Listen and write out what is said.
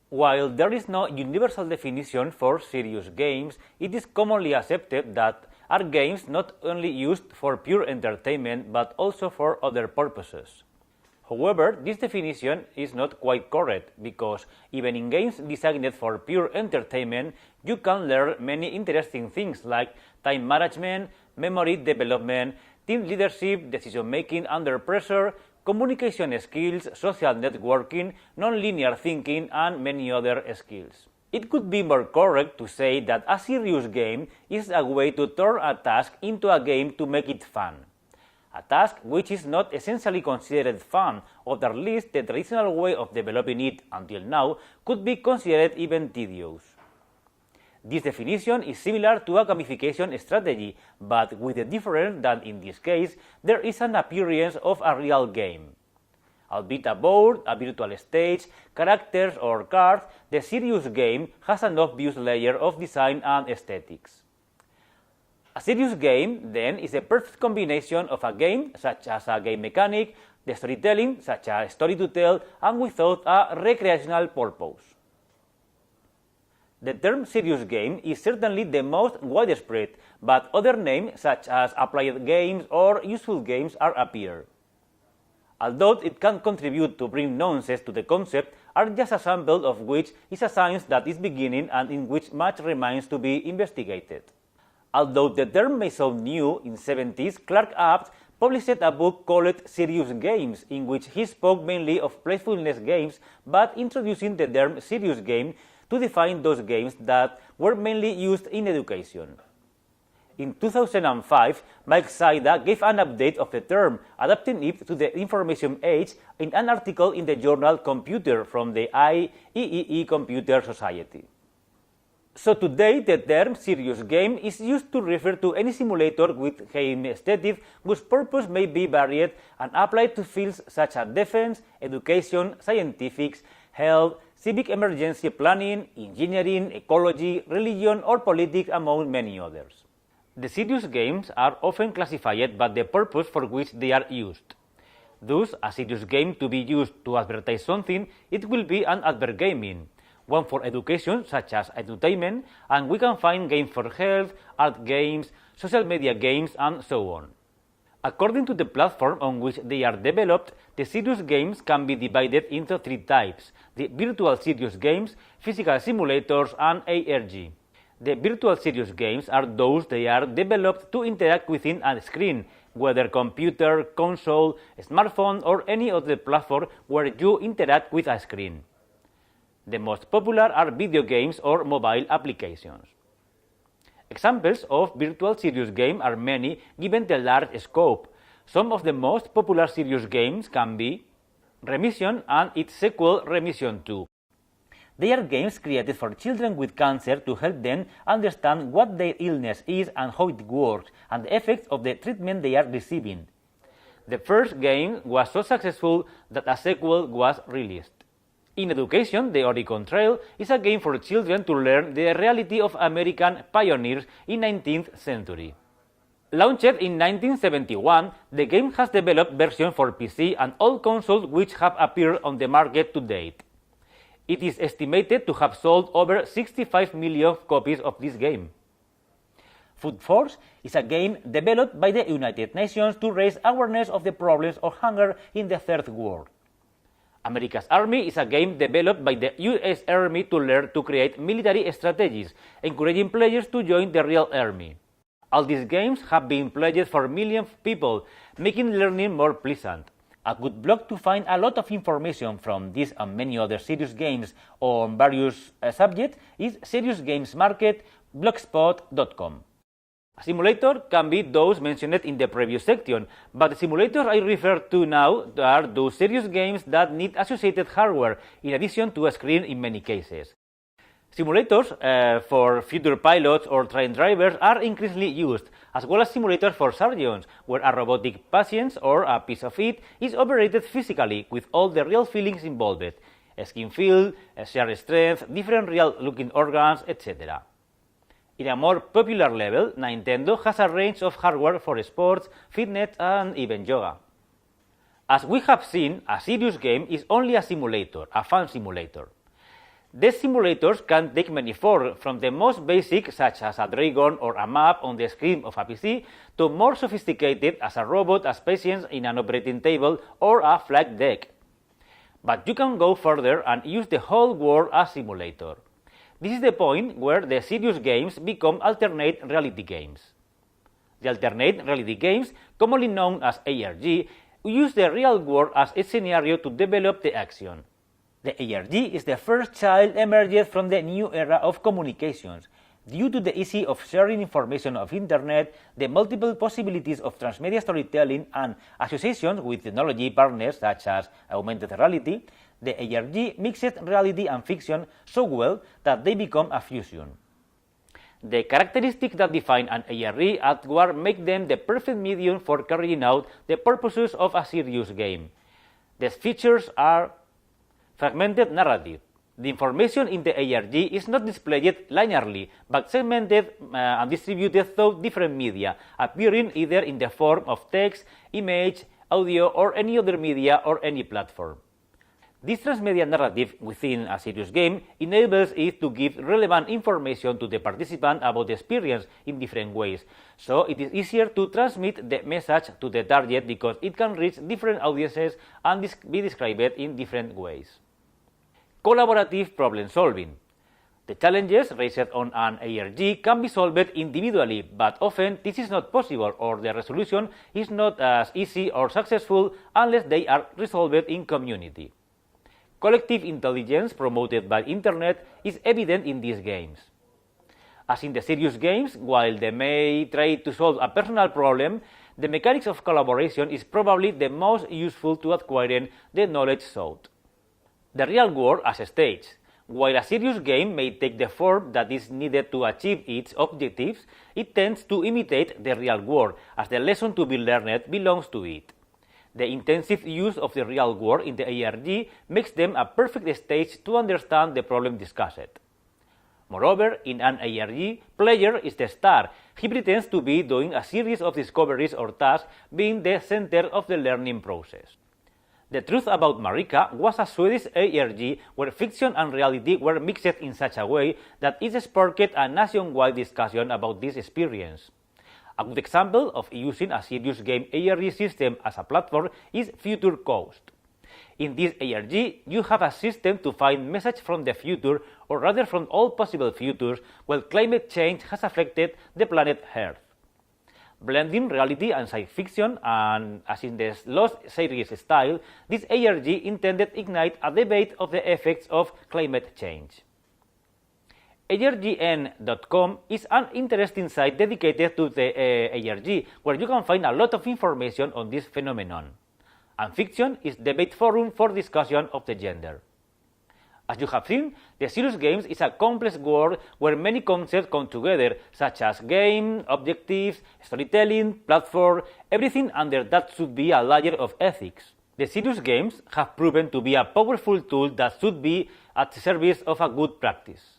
While there is no universal definition for serious games, it is commonly accepted that are games not only used for pure entertainment but also for other purposes. However, this definition is not quite correct because even in games designed for pure entertainment, you can learn many interesting things like time management, memory development, team leadership, decision-making under pressure, communication skills, social networking, non-linear thinking, and many other skills. It could be more correct to say that a serious game is a way to turn a task into a game to make it fun. A task which is not essentially considered fun, or at least the traditional way of developing it until now, could be considered even tedious. This definition is similar to a gamification strategy, but with the difference that in this case there is an appearance of a real game. Albeit a board, a virtual stage, characters or cards, the serious game has an obvious layer of design and aesthetics. A serious game, then, is a perfect combination of a game, such as a game mechanic, the storytelling, such as a story to tell, and without a recreational purpose. The term serious game is certainly the most widespread, but other names such as applied games or useful games are appear. Although it can contribute to bring nuances to the concept, are just a sample of which is a science that is beginning and in which much remains to be investigated. Although the term may sound new, in the 70s Clark Abt published a book called Serious Games, in which he spoke mainly of playfulness games, but introducing the term serious game to define those games that were mainly used in education. In 2005, Mike Saida gave an update of the term, adapting it to the information age in an article in the journal Computer from the IEEE Computer Society. So today, the term serious game is used to refer to any simulator with game aesthetic whose purpose may be varied and applied to fields such as defense, education, scientific, health, civic emergency planning, engineering, ecology, religion, or politics, among many others. The serious games are often classified by the purpose for which they are used. Thus, a serious game to be used to advertise something, it will be an advert gaming. One for education, such as edutainment, and we can find games for health, art games, social media games, and so on. According to the platform on which they are developed, the serious games can be divided into three types: the virtual serious games, physical simulators, and ARG. The virtual serious games are those that are developed to interact within a screen, whether computer, console, smartphone, or any other platform where you interact with a screen. The most popular are video games or mobile applications. Examples of virtual serious games are many given the large scope. Some of the most popular serious games can be Remission and its sequel Remission 2. They are games created for children with cancer to help them understand what their illness is and how it works, and the effects of the treatment they are receiving. The first game was so successful that a sequel was released. In education, the Oregon Trail is a game for children to learn the reality of American pioneers in the 19th century. Launched in 1971, the game has developed versions for PC and all consoles which have appeared on the market to date. It is estimated to have sold over 65 million copies of this game. Food Force is a game developed by the United Nations to raise awareness of the problems of hunger in the Third World. America's Army is a game developed by the U.S. Army to learn to create military strategies, encouraging players to join the real army. All these games have been played for millions of people, making learning more pleasant. A good blog to find a lot of information from this and many other serious games on various subjects is seriousgamesmarket.blogspot.com. A simulator can be those mentioned in the previous section, but the simulators I refer to now are those serious games that need associated hardware in addition to a screen in many cases. Simulators for future pilots or train drivers are increasingly used, as well as simulators for surgeons, where a robotic patient or a piece of it is operated physically with all the real feelings involved: skin feel, shear strength, different real-looking organs, etc. In a more popular level, Nintendo has a range of hardware for sports, fitness, and even yoga. As we have seen, a serious game is only a simulator, a fun simulator. These simulators can take many forms, from the most basic, such as a dragon or a map on the screen of a PC, to more sophisticated, as a robot as patients in an operating table or a flight deck. But you can go further and use the whole world as simulator. This is the point where the serious games become alternate reality games. The alternate reality games, commonly known as ARG, use the real world as its scenario to develop the action. The ARG is the first child emerged from the new era of communications. Due to the ease of sharing information of Internet, the multiple possibilities of transmedia storytelling, and associations with technology partners such as augmented reality, the ARG mixes reality and fiction so well that they become a fusion. The characteristics that define an ARG outward make them the perfect medium for carrying out the purposes of a serious game. These features are fragmented narrative. The information in the ARG is not displayed linearly, but segmented and distributed through different media, appearing either in the form of text, image, audio, or any other media or any platform. This transmedia narrative within a serious game enables it to give relevant information to the participant about the experience in different ways, so it is easier to transmit the message to the target because it can reach different audiences and be described in different ways. Collaborative problem solving. The challenges raised on an ARG can be solved individually, but often this is not possible, or the resolution is not as easy or successful unless they are resolved in community. Collective intelligence promoted by Internet is evident in these games. As in the serious games, while they may try to solve a personal problem, the mechanics of collaboration is probably the most useful to acquiring the knowledge sought. The real world as a stage. While a serious game may take the form that is needed to achieve its objectives, it tends to imitate the real world, as the lesson to be learned belongs to it. The intensive use of the real world in the ARG makes them a perfect stage to understand the problem discussed. Moreover, in an ARG, player is the star. He pretends to be doing a series of discoveries or tasks, being the center of the learning process. The Truth About Marika was a Swedish ARG where fiction and reality were mixed in such a way that it sparked a nationwide discussion about this experience. A good example of using a serious game ARG system as a platform is Future Coast. In this ARG, you have a system to find messages from the future, or rather from all possible futures, where climate change has affected the planet Earth. Blending reality and science fiction, and as in the Lost series style, this ARG intended to ignite a debate of the effects of climate change. ARGN.com is an interesting site dedicated to the ARG, where you can find a lot of information on this phenomenon. And fiction is the debate forum for discussion of the gender. As you have seen, the serious games is a complex world where many concepts come together, such as game, objectives, storytelling, platform, everything under that should be a layer of ethics. The serious games have proven to be a powerful tool that should be at the service of a good practice.